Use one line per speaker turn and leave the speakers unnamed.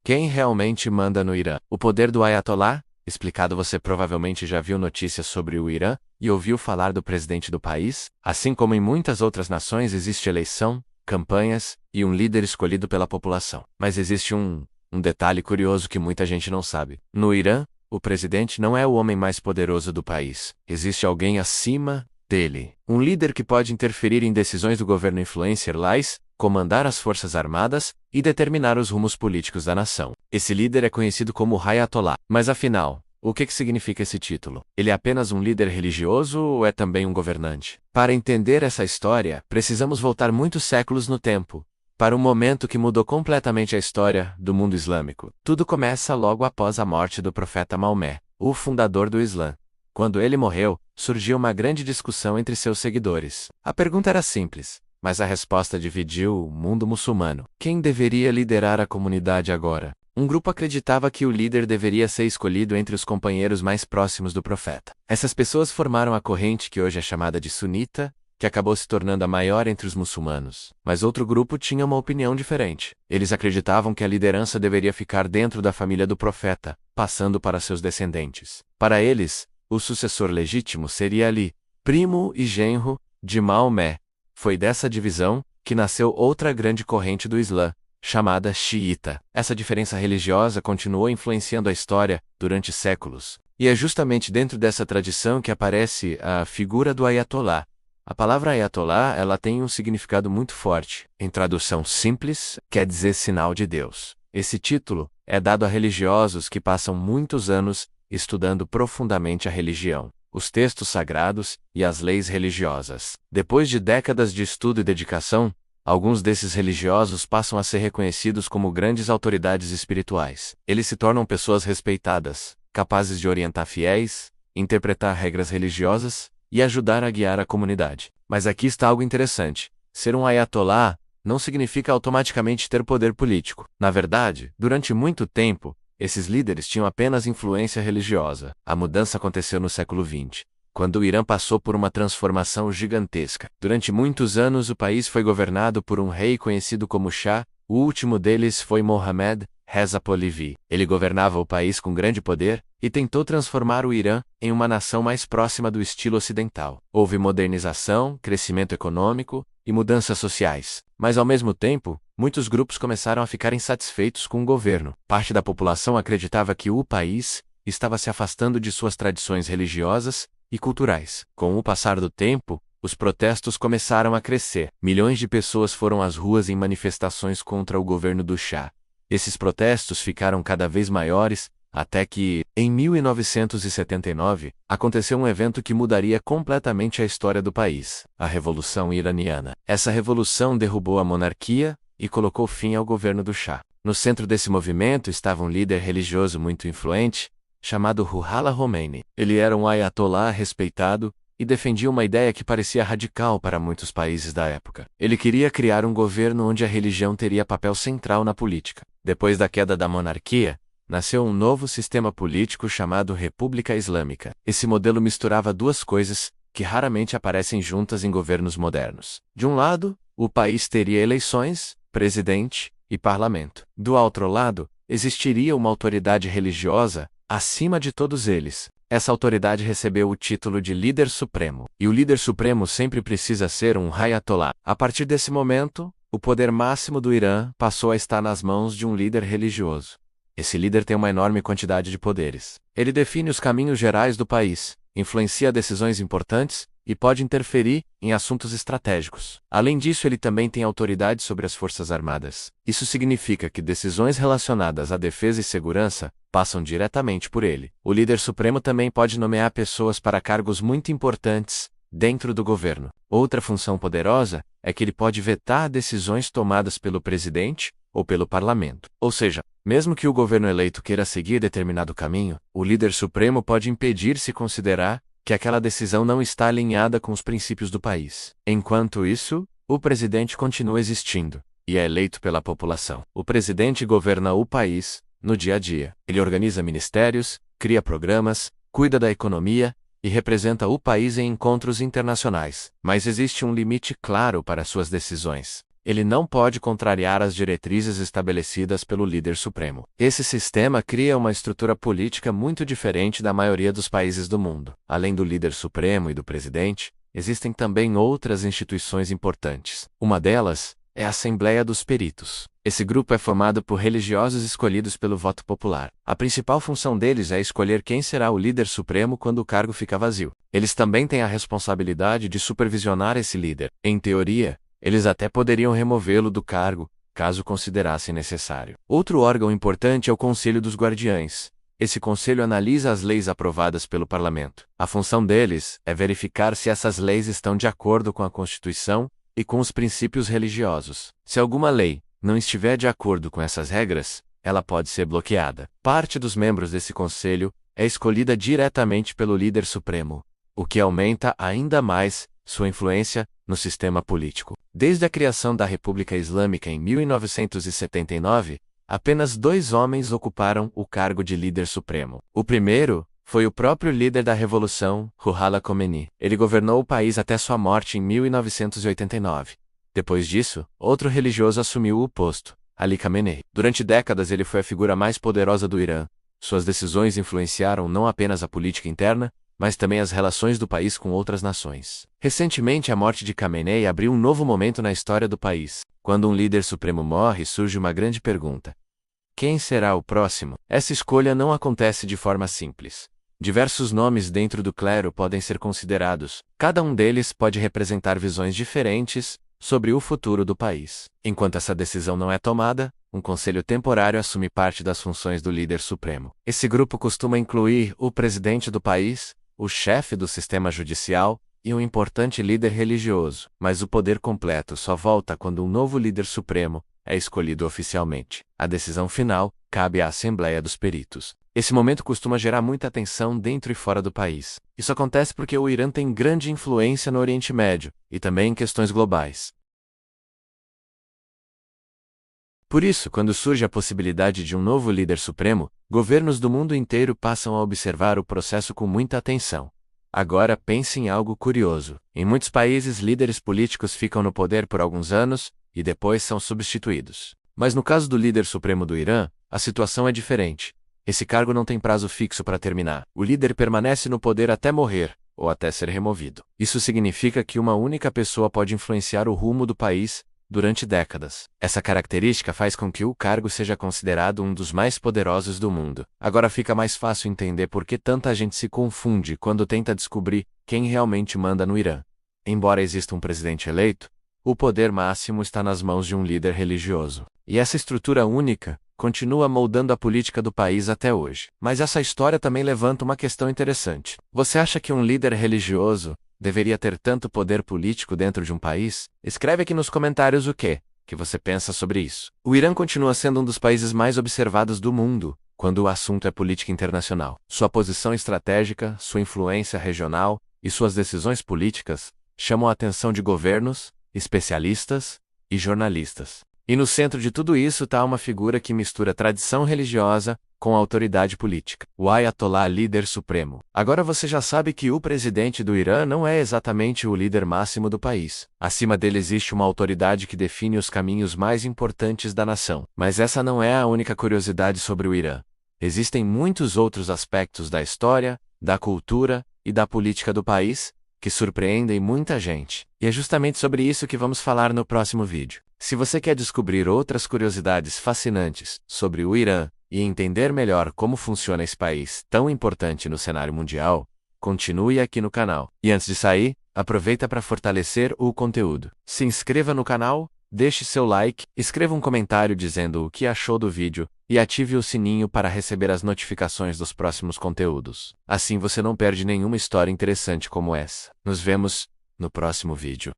Quem realmente manda no Irã? O poder do Ayatollah? Explicado. Você provavelmente já viu notícias sobre o Irã e ouviu falar do presidente do país? Assim como em muitas outras nações, existe eleição, campanhas e um líder escolhido pela população. Mas existe um detalhe curioso que muita gente não sabe. No Irã, o presidente não é o homem mais poderoso do país. Existe alguém acima dele. Um líder que pode interferir em decisões do governo, influenciar leis, comandar as forças armadas e determinar os rumos políticos da nação. Esse líder é conhecido como Ayatollah. Mas afinal, o que significa esse título? Ele é apenas um líder religioso ou é também um governante? Para entender essa história, precisamos voltar muitos séculos no tempo, para um momento que mudou completamente a história do mundo islâmico. Tudo começa logo após a morte do profeta Maomé, o fundador do Islã. Quando ele morreu, surgiu uma grande discussão entre seus seguidores. A pergunta era simples, mas a resposta dividiu o mundo muçulmano. Quem deveria liderar a comunidade agora? Um grupo acreditava que o líder deveria ser escolhido entre os companheiros mais próximos do profeta. Essas pessoas formaram a corrente que hoje é chamada de sunita, que acabou se tornando a maior entre os muçulmanos. Mas outro grupo tinha uma opinião diferente. Eles acreditavam que a liderança deveria ficar dentro da família do profeta, passando para seus descendentes. Para eles, o sucessor legítimo seria Ali, primo e genro de Maomé. Foi dessa divisão que nasceu outra grande corrente do Islã, chamada xiita. Essa diferença religiosa continuou influenciando a história durante séculos. E é justamente dentro dessa tradição que aparece a figura do Ayatollah. A palavra Ayatollah, ela tem um significado muito forte. Em tradução simples, quer dizer sinal de Deus. Esse título é dado a religiosos que passam muitos anos estudando profundamente a religião, os textos sagrados e as leis religiosas. Depois de décadas de estudo e dedicação, alguns desses religiosos passam a ser reconhecidos como grandes autoridades espirituais. Eles se tornam pessoas respeitadas, capazes de orientar fiéis, interpretar regras religiosas e ajudar a guiar a comunidade. Mas aqui está algo interessante. Ser um Ayatollah não significa automaticamente ter poder político. Na verdade, durante muito tempo, esses líderes tinham apenas influência religiosa. A mudança aconteceu no século XX, quando o Irã passou por uma transformação gigantesca. Durante muitos anos, o país foi governado por um rei conhecido como Shah. O último deles foi Mohammad Reza Pahlavi. Ele governava o país com grande poder e tentou transformar o Irã em uma nação mais próxima do estilo ocidental. Houve modernização, crescimento econômico e mudanças sociais. Mas ao mesmo tempo, muitos grupos começaram a ficar insatisfeitos com o governo. Parte da população acreditava que o país estava se afastando de suas tradições religiosas e culturais. Com o passar do tempo, os protestos começaram a crescer. Milhões de pessoas foram às ruas em manifestações contra o governo do Shah. Esses protestos ficaram cada vez maiores, até que, em 1979, aconteceu um evento que mudaria completamente a história do país: a Revolução Iraniana. Essa revolução derrubou a monarquia e colocou fim ao governo do Shah. No centro desse movimento estava um líder religioso muito influente, chamado Ruhollah Khomeini. Ele era um ayatollah respeitado e defendia uma ideia que parecia radical para muitos países da época. Ele queria criar um governo onde a religião teria papel central na política. Depois da queda da monarquia, nasceu um novo sistema político chamado República Islâmica. Esse modelo misturava duas coisas que raramente aparecem juntas em governos modernos. De um lado, o país teria eleições, presidente e parlamento. Do outro lado, existiria uma autoridade religiosa acima de todos eles. Essa autoridade recebeu o título de líder supremo. E o líder supremo sempre precisa ser um ayatollah. A partir desse momento, o poder máximo do Irã passou a estar nas mãos de um líder religioso. Esse líder tem uma enorme quantidade de poderes. Ele define os caminhos gerais do país, influencia decisões importantes e pode interferir em assuntos estratégicos. Além disso, ele também tem autoridade sobre as forças armadas. Isso significa que decisões relacionadas à defesa e segurança passam diretamente por ele. O líder supremo também pode nomear pessoas para cargos muito importantes dentro do governo. Outra função poderosa é que ele pode vetar decisões tomadas pelo presidente ou pelo parlamento. Ou seja, mesmo que o governo eleito queira seguir determinado caminho, o líder supremo pode impedir se considerar que aquela decisão não está alinhada com os princípios do país. Enquanto isso, o presidente continua existindo e é eleito pela população. O presidente governa o país no dia a dia. Ele organiza ministérios, cria programas, cuida da economia e representa o país em encontros internacionais. Mas existe um limite claro para suas decisões. ele não pode contrariar as diretrizes estabelecidas pelo líder supremo. Esse sistema cria uma estrutura política muito diferente da maioria dos países do mundo. Além do líder supremo e do presidente, existem também outras instituições importantes. Uma delas é a Assembleia dos Peritos. Esse grupo é formado por religiosos escolhidos pelo voto popular. A principal função deles é escolher quem será o líder supremo quando o cargo fica vazio. Eles também têm a responsabilidade de supervisionar esse líder. Em teoria, eles até poderiam removê-lo do cargo, caso considerassem necessário. Outro órgão importante é o Conselho dos Guardiães. Esse conselho analisa as leis aprovadas pelo parlamento. A função deles é verificar se essas leis estão de acordo com a Constituição e com os princípios religiosos. Se alguma lei não estiver de acordo com essas regras, ela pode ser bloqueada. Parte dos membros desse conselho é escolhida diretamente pelo líder supremo, o que aumenta ainda mais sua influência no sistema político. Desde a criação da República Islâmica em 1979, apenas 2 homens ocuparam o cargo de líder supremo. O primeiro foi o próprio líder da Revolução, Ruhollah Khomeini. Ele governou o país até sua morte em 1989. Depois disso, outro religioso assumiu o posto, Ali Khamenei. Durante décadas ele foi a figura mais poderosa do Irã. Suas decisões influenciaram não apenas a política interna, mas também as relações do país com outras nações. Recentemente, a morte de Khamenei abriu um novo momento na história do país. Quando um líder supremo morre, surge uma grande pergunta: quem será o próximo? Essa escolha não acontece de forma simples. Diversos nomes dentro do clero podem ser considerados. Cada um deles pode representar visões diferentes sobre o futuro do país. Enquanto essa decisão não é tomada, um conselho temporário assume parte das funções do líder supremo. Esse grupo costuma incluir o presidente do país, o chefe do sistema judicial e um importante líder religioso. Mas o poder completo só volta quando um novo líder supremo é escolhido oficialmente. A decisão final cabe à Assembleia dos Peritos. Esse momento costuma gerar muita atenção dentro e fora do país. Isso acontece porque o Irã tem grande influência no Oriente Médio e também em questões globais. Por isso, quando surge a possibilidade de um novo líder supremo, governos do mundo inteiro passam a observar o processo com muita atenção. Agora pense em algo curioso. Em muitos países, líderes políticos ficam no poder por alguns anos e depois são substituídos. Mas no caso do líder supremo do Irã, a situação é diferente. Esse cargo não tem prazo fixo para terminar. O líder permanece no poder até morrer, ou até ser removido. Isso significa que uma única pessoa pode influenciar o rumo do país durante décadas. Essa característica faz com que o cargo seja considerado um dos mais poderosos do mundo. Agora fica mais fácil entender por que tanta gente se confunde quando tenta descobrir quem realmente manda no Irã. Embora exista um presidente eleito, o poder máximo está nas mãos de um líder religioso. E essa estrutura única continua moldando a política do país até hoje. Mas essa história também levanta uma questão interessante. Você acha que um líder religioso deveria ter tanto poder político dentro de um país? Escreve aqui nos comentários o que você pensa sobre isso. O Irã continua sendo um dos países mais observados do mundo quando o assunto é política internacional. Sua posição estratégica, sua influência regional e suas decisões políticas chamam a atenção de governos, especialistas e jornalistas. E no centro de tudo isso está uma figura que mistura tradição religiosa com autoridade política: o Ayatollah, líder supremo. Agora você já sabe que o presidente do Irã não é exatamente o líder máximo do país. Acima dele existe uma autoridade que define os caminhos mais importantes da nação. Mas essa não é a única curiosidade sobre o Irã. Existem muitos outros aspectos da história, da cultura e da política do país que surpreendem muita gente. E é justamente sobre isso que vamos falar no próximo vídeo. Se você quer descobrir outras curiosidades fascinantes sobre o Irã e entender melhor como funciona esse país tão importante no cenário mundial, continue aqui no canal. E antes de sair, aproveita para fortalecer o conteúdo. Se inscreva no canal, deixe seu like, escreva um comentário dizendo o que achou do vídeo e ative o sininho para receber as notificações dos próximos conteúdos. Assim você não perde nenhuma história interessante como essa. Nos vemos no próximo vídeo.